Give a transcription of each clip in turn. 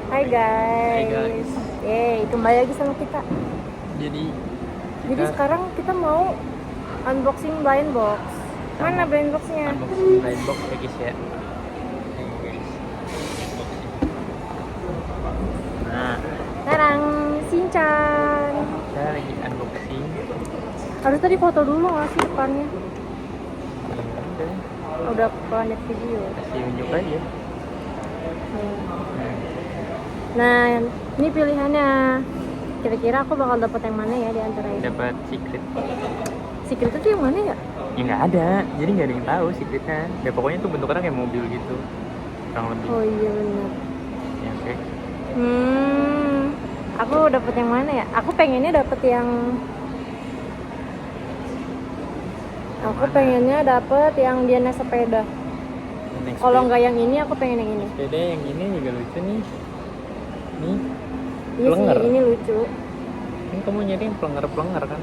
Hai Hai guys. guys. Yeay, kembali lagi sama kita. Jadi Jadi sekarang kita mau unboxing blind box. Mana mau blind boxnya? unboxing blind box ya guys ya. Nih guys, unboxing. Nah, Tarang, Shinchan. saya lagi unboxing. Harus tadi foto dulu nggak sih depannya? Ya udah, Udah lanjut video. kasih unjuk aja. Nah, ini pilihannya. Kira-kira aku bakal dapet yang mana ya di antara ini? Dapat secret. Secret itu yang mana ya? Ya nggak ada, jadi nggak ada yang tahu secretnya. Ya pokoknya tuh bentuknya kayak mobil gitu, kurang lebih. Oh iya benar. Ya oke. Aku dapet yang mana ya? Aku pengennya dapet yang pengennya dapet yang dia naik sepeda. Next Kalau page. nggak yang ini, aku pengen yang ini. Sepeda yang ini juga lucu nih. Nih, Iya Plenger. sih, ini lucu. kan kamu nyari yang plenger kan?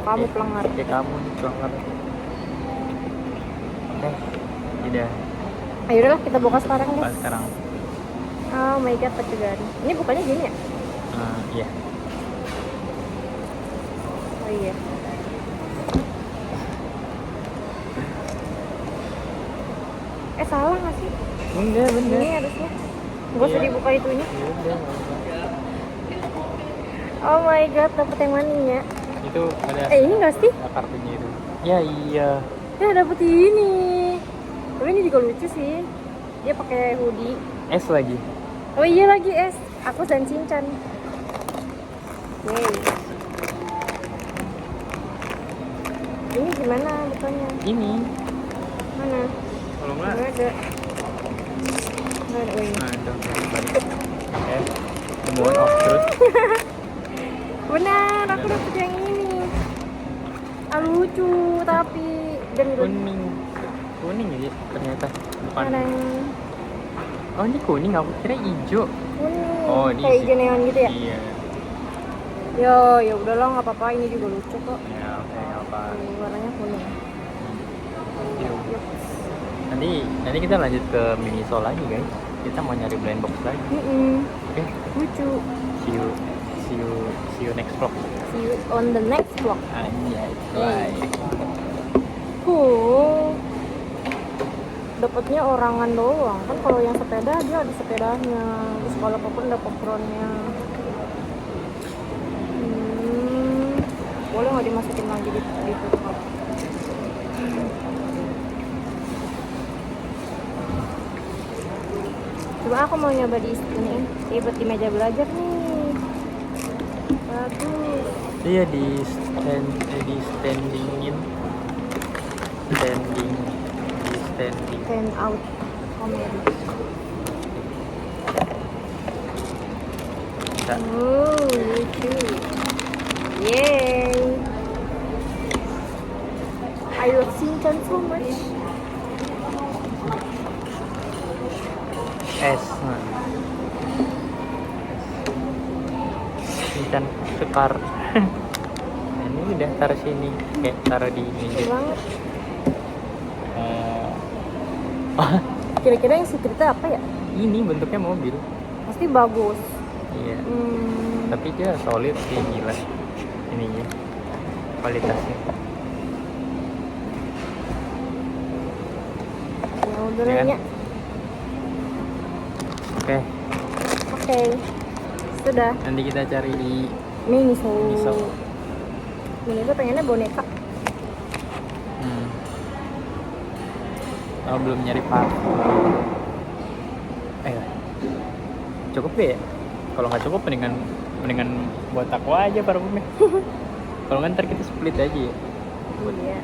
Kamu pelengar. Kayak kamu nih plenger. Tidak. Ayo udah kita buka sekarang Pas guys. sekarang. Oh my god, pencegahan. Ini bukannya gini ya? Iya. Oh iya. Salah nggak sih? Enggak bener. Ini harusnya. Gak usah Iya. dibuka itunya. Ya udah, nggak apa-apa. Oh my god, dapet yang maninya. Itu ada. Ini nggak sih? Kartunya itu. Ya iya. Ya dapet ini. Tapi ini juga lucu sih. Dia pakai hoodie. S lagi. Oh iya lagi es. Aku dan Shinchan. Yeay. Ini gimana bukanya? Ini. Mana? Kalau Nggak enggak. ada. Nggak ada. Oh, ini. Ada balik. The moment of truth. Benar, aku dapet yang ini. Lucu tapi gendut. Kuning ya ternyata. Bukan. Mana yang Oh ini kuning, aku kira hijau. kuning? Oh, ini Kayak sih. hijau neon gitu ya? Iya. Ya udahlah, nggak apa-apa. Ini juga lucu kok. Ya oke, nggak apa. Warnanya kuning. Nanti kita lanjut ke Miniso lagi guys. Kita mau nyari blind box lagi. Oke. Lucu. See you next vlog. See you on the next vlog. Anjay. Bye. Dapatnya orangan doang kan. Kalau yang sepeda dia ada sepedanya. Terus kalau popcorn ada popcornnya. Boleh nggak dimasukin lagi di tutup? Coba aku mau nyoba di ini. Buat di meja belajar nih. Bagus. Iya di standing. Stand out comedy. Bisa. Lucu. Yay. I love Shinchan so much. S. Ikan sekar. Nah, ini udah taruh sini. Kayak taruh di Lucu meja. banget. Kira-kira yang secretnya apa ya? Ini bentuknya mobil. Pasti bagus. Iya. Tapi dia solid sih, gila. Ininya kualitasnya. Ya udah Iya kan? nanya. Oke. Sudah. Nanti kita cari di Miniso. Miniso pengennya boneka. Oh, belum nyari parfum. Cukup ya? Kalau nggak cukup mendingan buat aku aja parfumnya. Kalau nggak ntar kita split aja ya. Iya.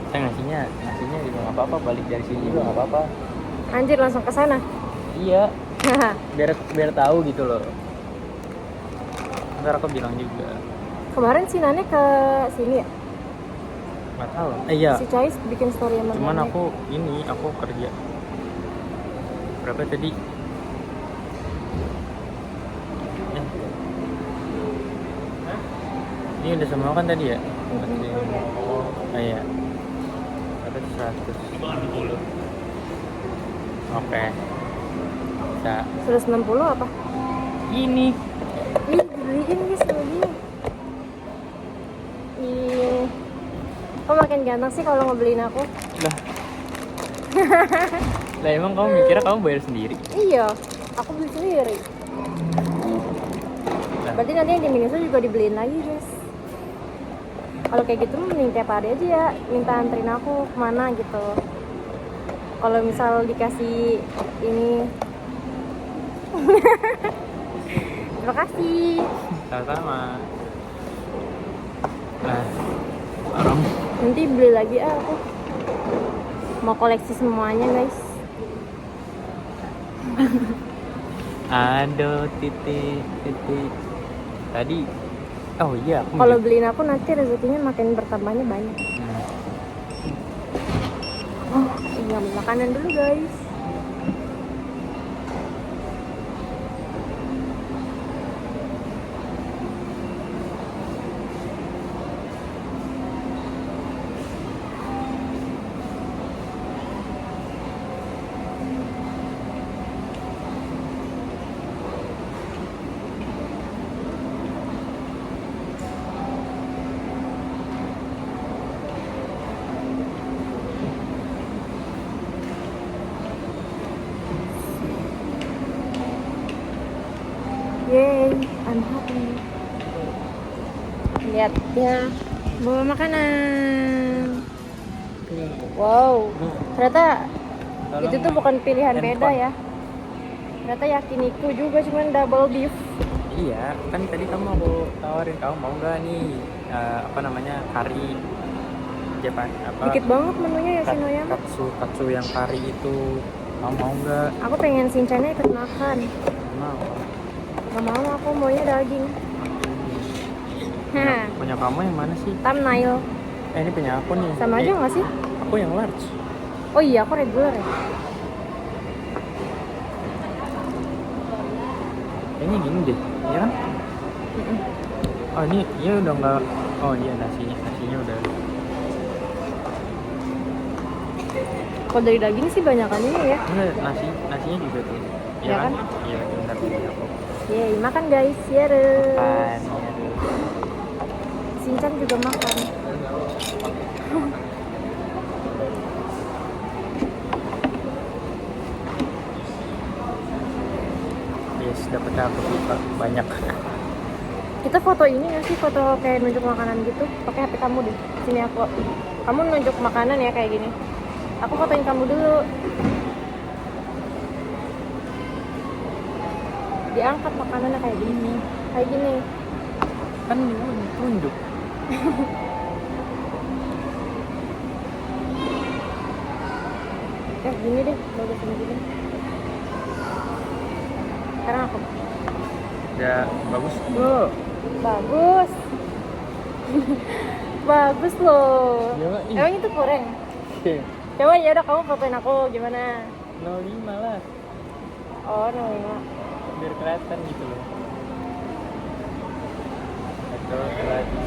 Kita ngasihnya juga nggak apa-apa, balik dari sini juga nggak apa-apa. Anjir langsung ke sana. Iya. biar tahu gitu loh. Ntar aku bilang juga. Kemarin si Nane ke sini ya? Nggak tahu. Iya. Si Cais bikin story sama Cuman Nane. aku kerja. Berapa tadi? Ini udah semua kan tadi ya? Iya. Ada 160. Oke. Bisa. 160 apa? Ini. Ih, dibeliin guys sama dia. Ih, kok makin ganteng sih kalau ngebeliin aku? Lah. Lah emang kamu mikirnya kamu bayar sendiri? Iya, aku beli sendiri. Lah. Berarti nanti yang di Miniso juga dibeliin lagi guys. Kalau kayak gitu mending tiap hari aja ya minta anterin aku kemana gitu. Kalau misal dikasih ini terima kasih. Sama-sama. Nah, orang Nanti beli lagi aku. Mau koleksi semuanya guys. ada titik. Tadi, oh iya. Aku Kalau beliin aku nanti rezekinya makin bertambahnya banyak. Oh iya, makanan dulu guys. Yay, I'm happy. Lihat ya, bawa makanan. Wow, ternyata itu tuh bukan pilihan beda ya. Ternyata yakiniku juga cuman double beef. Iya, kan tadi kamu aku tawarin kamu mau nggak nih apa namanya kari Jepang apa Dikit banget menunya ya Shinoyama. katsu yang kari itu kamu mau nggak? Aku pengen Shinchannya ikut makan. Mau. Gak mau, aku maunya daging. Hah, Punya kamu yang mana sih? thumbnail. Ini punya aku nih. Sama aja nggak sih? Aku yang large. Oh iya, aku regular ya. Kayaknya gini deh, ya kan? Oh ini, ya udah nggak. Oh iya nasinya udah. Kalau dari daging sih banyakan ini ya. Enggak, nasinya juga tuh. Ya kan? Iya benar benar. Yeay, makan guys, yare. Makan. Shinchan juga makan. Yes, dapat aku banyak. Kita foto ini nggak sih, foto kayak nunjuk makanan gitu, pakai HP kamu deh. Sini aku, kamu nunjuk makanan ya kayak gini. Aku fotoin kamu dulu. Diangkat makanannya kayak gini, kayak gini. Kan tunjuk. Gini deh, bagus gini. Sekarang aku. Ya bagus tuh. Bagus. Bagus loh. Ya, Mak. Emang itu kurang? Coba ya udah kamu fotoin aku gimana? 05 lah. Oh, 05. Biar kelihatan gitu loh. Atau lagi.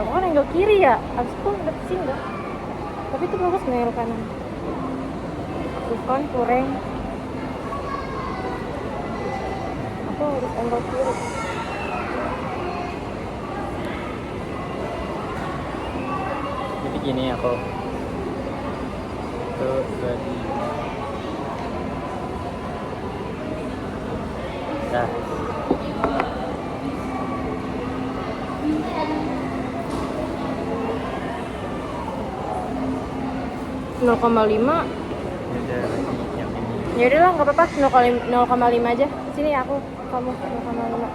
Aku kan angle kiri ya. Abis itu udah kesini enggak? Tapi itu bagus nih angle kanan. Tuh kan kurang. Aku harus angle kiri. Jadi gini aku. Tuh lagi. Nah. 0,5. Udah lagi yang ini. Ya udah lah, nggak apa-apa. 0,5 aja. Sini aku, kamu 0,5.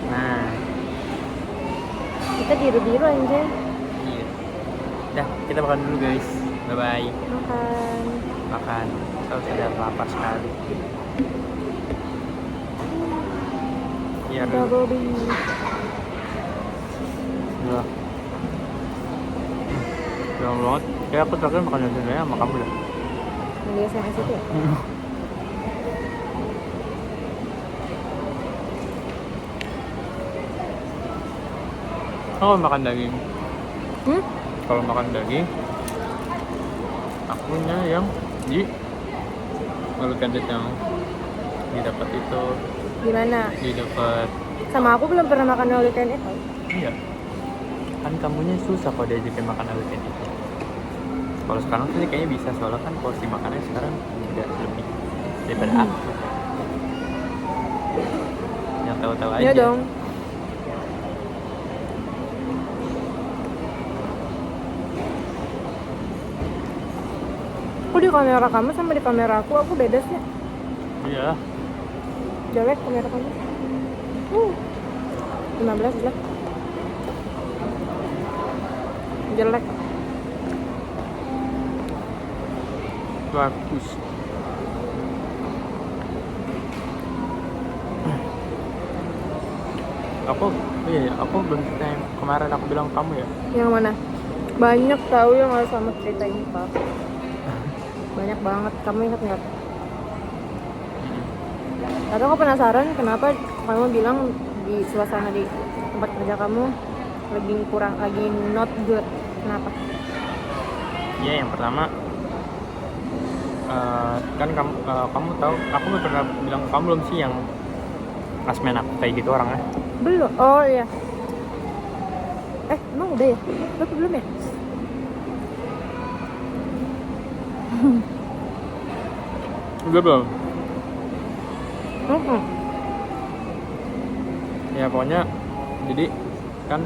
Nah, Kita biru-biru aja. iya. Dah, kita makan dulu guys. Bye bye. Makan. Makan. Saya sudah lapar sekali. Iya dulu. Double beef. Iya. Jangan banget. Kayak aku terakhir makan nasi sama kamu dah. Dia sama situ ya? Aku makan daging. Kalau makan daging, akunya yang di all you can eat yang didapat itu, Gimana? didapat. Sama aku belum pernah makan all you can eat. Iya. Kan kamunya susah kalau diajakin makan all you can eat. Kalau sekarang sih kayaknya bisa, soalnya kan porsi makannya sekarang udah lebih daripada aku. Yang tahu-tahu aja. Iya dong. Kok di kamera kamu sama di kamera aku beda sih. Iya. Jelek kamera kamu. 15 jelek. Jelek. Bagus. Aku belum cerita yang kemarin aku bilang ke kamu ya. Yang mana? Banyak tahu yang harus sama cerita ini, Pak. Banyak banget. Kamu ingat nggak? Tapi aku penasaran kenapa kamu bilang di suasana di tempat kerja kamu lagi not good. Kenapa? Iya, yang pertama kan kamu tahu, aku pernah bilang ke kamu belum sih yang asmen aku kayak gitu orangnya. Belum. Oh iya. Emang udah ya? Belum ya? Udah belum? Mm-mm. Ya pokoknya jadi kan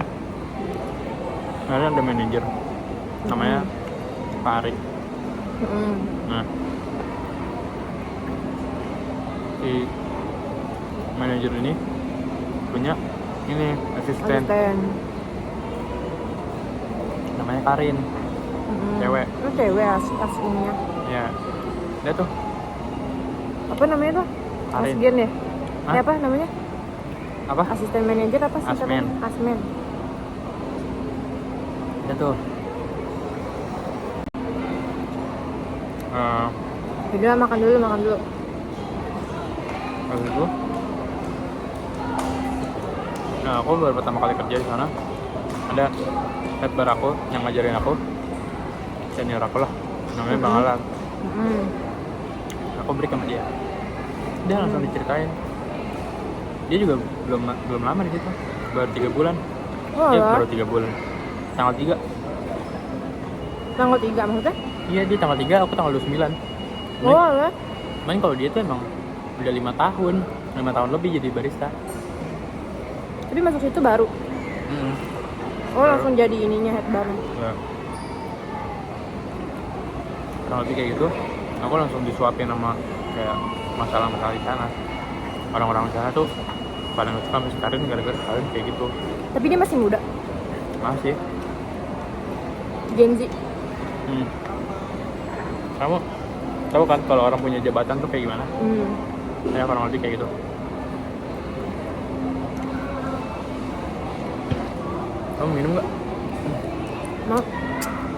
ada manajer namanya Pak Ari. Mm-mm. Nah, si manajer ini punya ini asisten namanya Karin. Cewek. Oh, cewek aslinya. Ya, dia tuh Apa namanya tuh? Karin. Asgen ya? Hah? Apa namanya? Apa? Asisten manajer apa sih? Asmen. Asmen. Dia tuh Udah makan dulu. waktu itu, nah aku baru pertama kali kerja di sana. Ada head bar aku yang ngajarin aku, senior aku lah, namanya Bang Alan. Aku break sama dia langsung diceritain. Dia juga belum lama di situ, baru 3 bulan. Baru 3 bulan. Tanggal 3 maksudnya? Iya, dia tanggal 3, aku tanggal 29. Lah. Main kalau dia tuh emang udah 5 tahun lebih jadi barista. Tapi masuk situ baru. Baru. Langsung jadi ininya head bar. Ya. Kurang lebih kayak gitu. Aku langsung disuapin sama kayak masalah-masalah di sana. Orang-orang di sana tuh pada nggak suka sama si Karin gara-gara Karin kayak gitu. Tapi dia masih muda. Masih. Gen Z. Kamu tahu kan kalau orang punya jabatan tuh kayak gimana? Ya kurang lebih kayak gitu. Kamu minum nggak? Mau?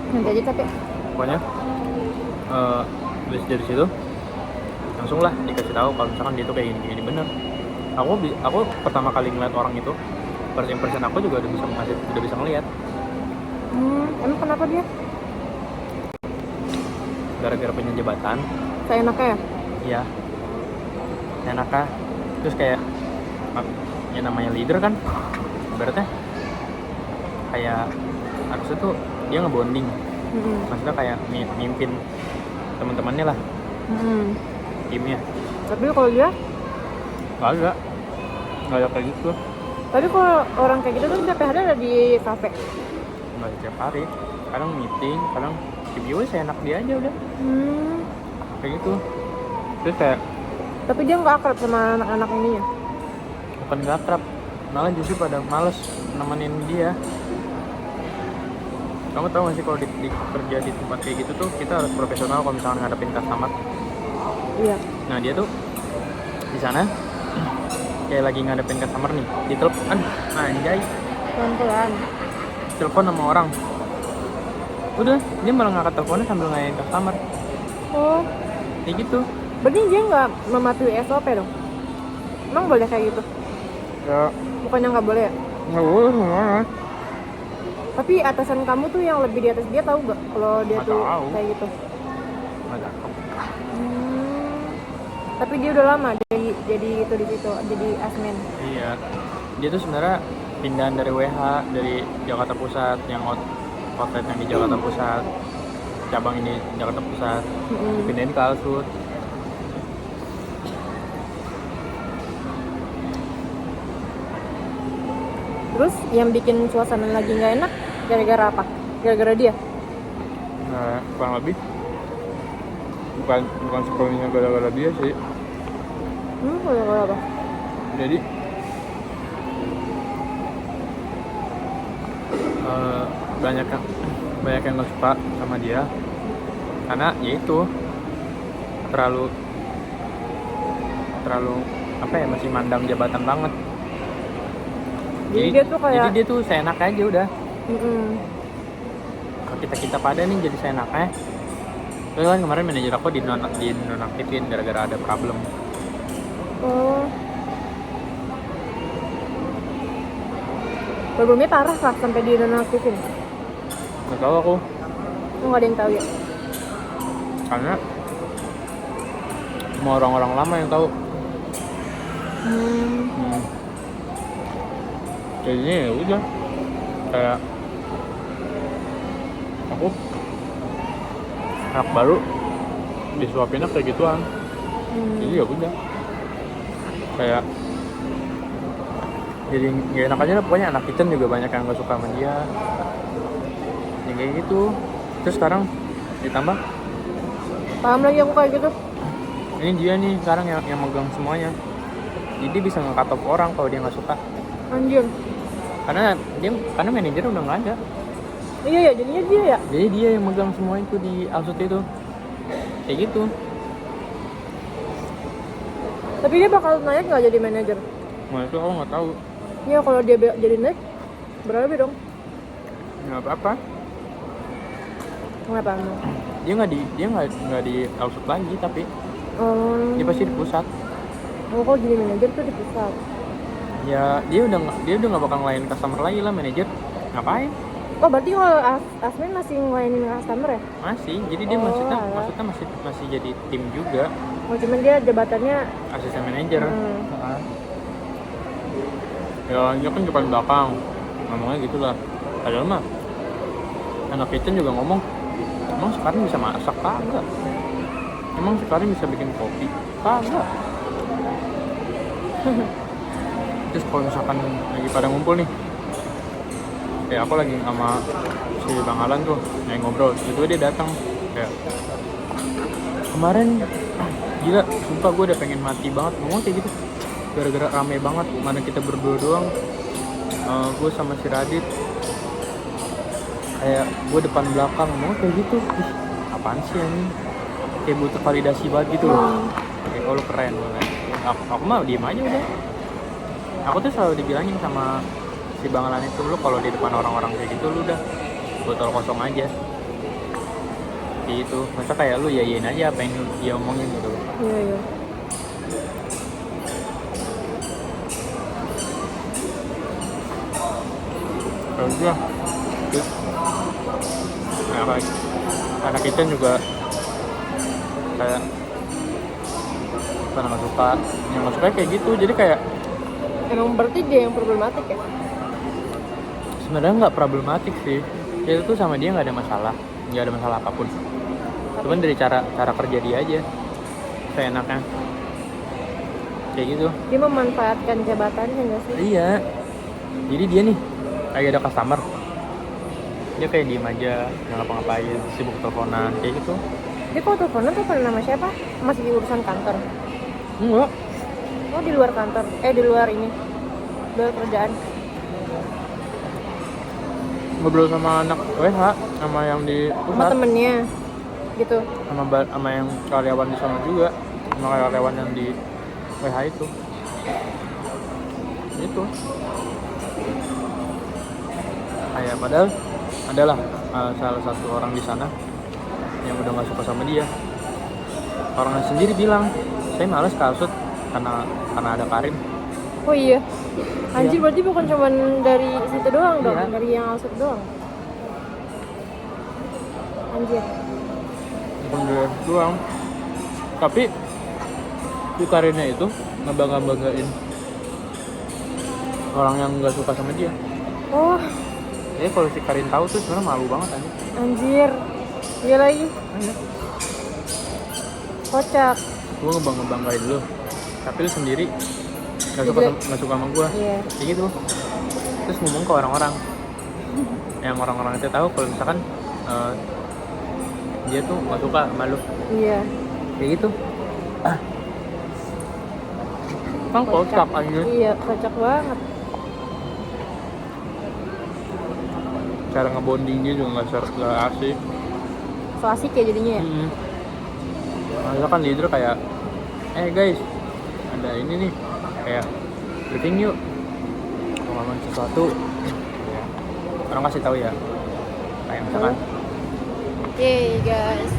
Nanti aja tapi. Pokoknya dari situ langsung lah dikasih tahu kalau misalkan dia tuh kayak gini bener. Aku pertama kali ngeliat orang itu, first impression aku juga udah bisa ngeliat. Emang kenapa dia? Gara-gara punya jabatan. Seenaknya ya? Iya. Seenaknya. Terus kayak ya namanya leader kan, berarti kayak harusnya tuh dia ngebonding. Maksudnya kayak mimpin teman-temannya lah, timnya. Tapi kalau dia? Nggak ada kayak gitu. Tapi kalau orang kayak gitu tuh setiap hari ada di kafe? Nggak setiap hari, kadang meeting, kadang review seenak dia aja udah. Kayak gitu. Terus kayak tapi dia nggak akrab sama anak-anak ininya? bukan nggak akrab, malah justru pada males nemenin dia. Kamu tahu nggak sih kalau di kerja di tempat kayak gitu tuh kita harus profesional kalau misalnya ngadepin customer. Iya. Nah dia tuh di sana kayak lagi ngadepin customer nih, ditelepon anjay, Pelan-pelan. telepon sama orang, udah dia malah ngangkat teleponnya sambil ngelayanin customer. Oh, Kayak gitu. berarti dia nggak mematuhi SOP dong? Emang boleh kayak gitu? Ya Bukannya nggak boleh ya? nggak boleh, gimana? Tapi atasan kamu tuh yang lebih di atas dia tahu nggak kalau dia Nggak tuh tahu. kayak gitu? Nggak tahu. Tapi dia udah lama jadi itu di situ, jadi admin. Iya, dia tuh sebenarnya pindahan dari WH dari Jakarta Pusat yang outlet yang di Jakarta Pusat, cabang ini Jakarta Pusat, dipindahin ke Alsut. Terus yang bikin suasana lagi nggak enak gara-gara apa? Gara-gara dia? Nah, kurang lebih bukan sepenuhnya gara-gara dia sih. Gara-gara apa? Jadi banyak yang nggak suka sama dia karena ya itu terlalu apa ya, masih mandang jabatan banget. Jadi dia tuh kayak Jadi dia tuh seenak aja udah. Kalau kita pada nih jadi seenaknya. Terus kan kemarin manajer aku dinonaktifin gara-gara ada problem. Oh. Problemnya parah kah sampai dia nonaktifin? Nggak tahu aku, Nggak ada yang tahu ya? karena cuma orang-orang lama yang tahu. Jadinya ya udah, kayak aku anak baru disuapinnya kayak gituan. Jadi ya udah, kayak jadi nggak enak aja lah. Pokoknya anak kitchen juga banyak yang nggak suka sama dia ya, kayak gitu. Terus sekarang ditambah Paham lagi aku kayak gitu. ini dia nih sekarang yang megang semuanya, jadi dia bisa nge-cut off orang kalau dia nggak suka. Anjir. Karena manajer udah nggak ada. Iya ya, jadinya dia ya. Jadi dia yang megang semua itu di Alsut itu. Kayak gitu. Tapi dia bakal naik nggak jadi manajer? Nah itu aku nggak tahu. Iya, kalau dia jadi naik berapa dong? Nggak apa-apa. Kenapa emang? Dia nggak di Alsut lagi, tapi dia pasti di pusat. Oh, kalau jadi manajer tuh di pusat. Ya dia udah nggak bakal ngelayan customer lagi lah, manajer. Ngapain? Oh, berarti kalau admin masih ngelayanin customer ya? Masih. Jadi dia Oh, maksudnya alah. masih jadi tim juga, Oh, cuman dia jabatannya asisten manajer. Hmm. Ya dia kan depan belakang ngomongnya gitulah. Padahal mah anak kitchen juga ngomong, emang sekarang bisa masak? Kagak. Emang sekarang bisa bikin kopi? Kagak. Terus kalau misalkan lagi pada ngumpul nih, kayak aku lagi sama si Bang Alan tuh yang ngobrol, itu dia datang kayak, kemarin gila, sumpah gue udah pengen mati banget, ngomong kayak gitu gara-gara rame banget, mana kita berdua doang, gue sama si Radit, kayak gue depan belakang, ngomong kayak gitu. Ih, apaan sih ini, kayak butuh validasi banget gitu loh. Kayak kalau keren banget. Aku mah diem aja udah. Aku tuh selalu dibilangin sama si Bang Alan itu, lu kalau di depan orang-orang kayak gitu lu udah botol kosong aja gitu. Masa kayak lu yain aja apa yang dia omongin gitu loh. Iya. Terus ya, terus nah, kayak anak kita juga kayak karena nggak suka, yang nggak suka kayak gitu. Jadi kayak Emang berarti dia yang problematik ya? sebenarnya nggak problematik sih, itu tuh sama dia nggak ada masalah apapun. Cuman dari cara kerja dia aja seenaknya kayak gitu. Dia memanfaatkan jabatannya nggak sih? Iya, jadi dia nih lagi ada customer, dia kayak diem aja, nggak ngapa-ngapain, sibuk teleponan kayak gitu. Dia kalau teleponan tuh nama siapa? Masih di urusan kantor? Enggak, Oh, di luar kantor? Di luar ini? Di luar kerjaan? ngobrol sama anak WH, sama yang di Sama pusat, temennya? Gitu? sama yang karyawan di sana juga, sama karyawan yang di WH itu. Kayak padahal adalah salah satu orang di sana yang udah nggak suka sama dia. Orangnya sendiri bilang, saya malas ke Alsut karena ada Karim. Oh iya? Anjir, Iya. berarti bukan cuma dari situ doang dong? Iya. Dari yang Alsut doang? Anjir. Bukan dia doang. Tapi si Karinnya itu ngebangga-banggain orang yang nggak suka sama dia. Oh, Jadi kalau si Karin tahu tuh sebenarnya malu banget aja. anjir. Iya lagi. Iya. Kocak. Gue ngebangga-banggain lu, tapi lu sendiri nggak suka sama gue. Iya. Kayak gitu. Terus ngomong ke orang-orang. Yang orang-orang itu tahu kalau misalkan dia tuh nggak suka sama lu. Iya. Kayak gitu. Kan kocak aja. Iya, kocak banget. Cara ngebonding dia juga nggak asik. So asik ya jadinya ya. Masa kan leader kayak, guys, ada ini nih, kayak briefing yuk, mau ngomong sesuatu, ya. Orang kasih tahu ya, kayak misalkan. Oke guys,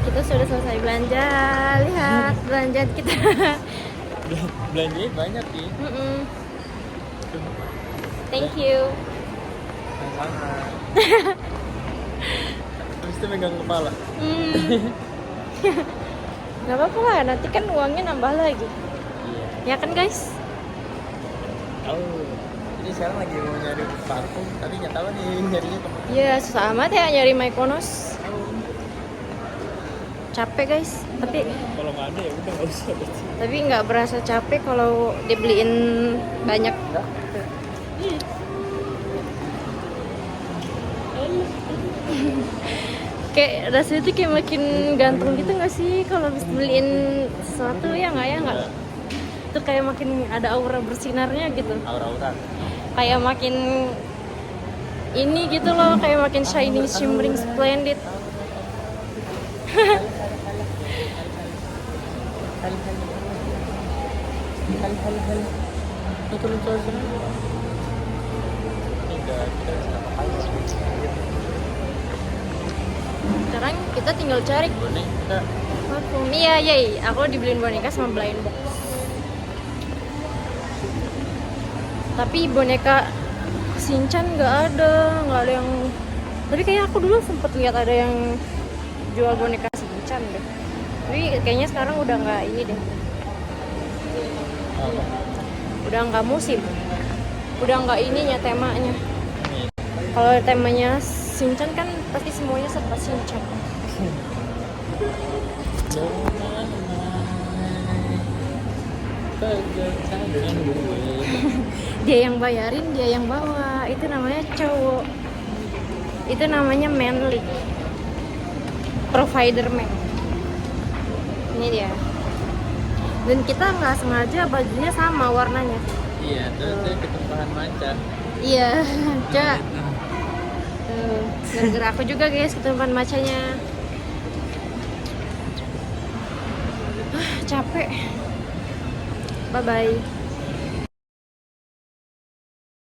kita sudah selesai belanja. Lihat belanjaan kita. Belanjanya banyak sih. Thank you. Sama. Terus itu megang kepala. Gak apa-apa lah, nanti kan uangnya nambah lagi. Iya. Ya kan guys? Oh, ini sekarang lagi mau nyari parfum, tapi nggak tahu nih nyarinya kemana. Iya, susah amat ya nyari Mykonos. Capek guys, tapi Kalau nggak ada ya udah nggak usah. tapi nggak berasa capek kalau dibeliin banyak. Kayak rasanya tuh kayak makin gantung gitu nggak sih kalau habis beliin sesuatu, ya nggak itu kayak makin ada aura bersinarnya gitu, Aura-aura. kayak makin ini gitu loh, kayak makin shining, shimmering, splendid. Hal. Itu lucu aja. Sekarang kita tinggal cari Boneka. parfum. Iya, aku dibeliin boneka sama blind box. Tapi boneka Shinchan nggak ada yang. Tapi kayaknya aku dulu sempet lihat ada yang jual boneka Shinchan deh. Tapi kayaknya sekarang udah nggak ini deh. Apa? Udah nggak musim. Udah nggak ininya temanya. Kalau temanya Shinchan kan pasti semuanya serba Shinchan. Dia yang bayarin, dia yang bawa. Itu namanya cowok. Itu namanya manly. Provider man. Ini dia. Dan kita nggak sengaja bajunya sama warnanya. Iya, terus dia ketumpahan macan. Iya, Cak. Gara-gara aku juga guys ketumpahan macanya. Capek. Bye bye.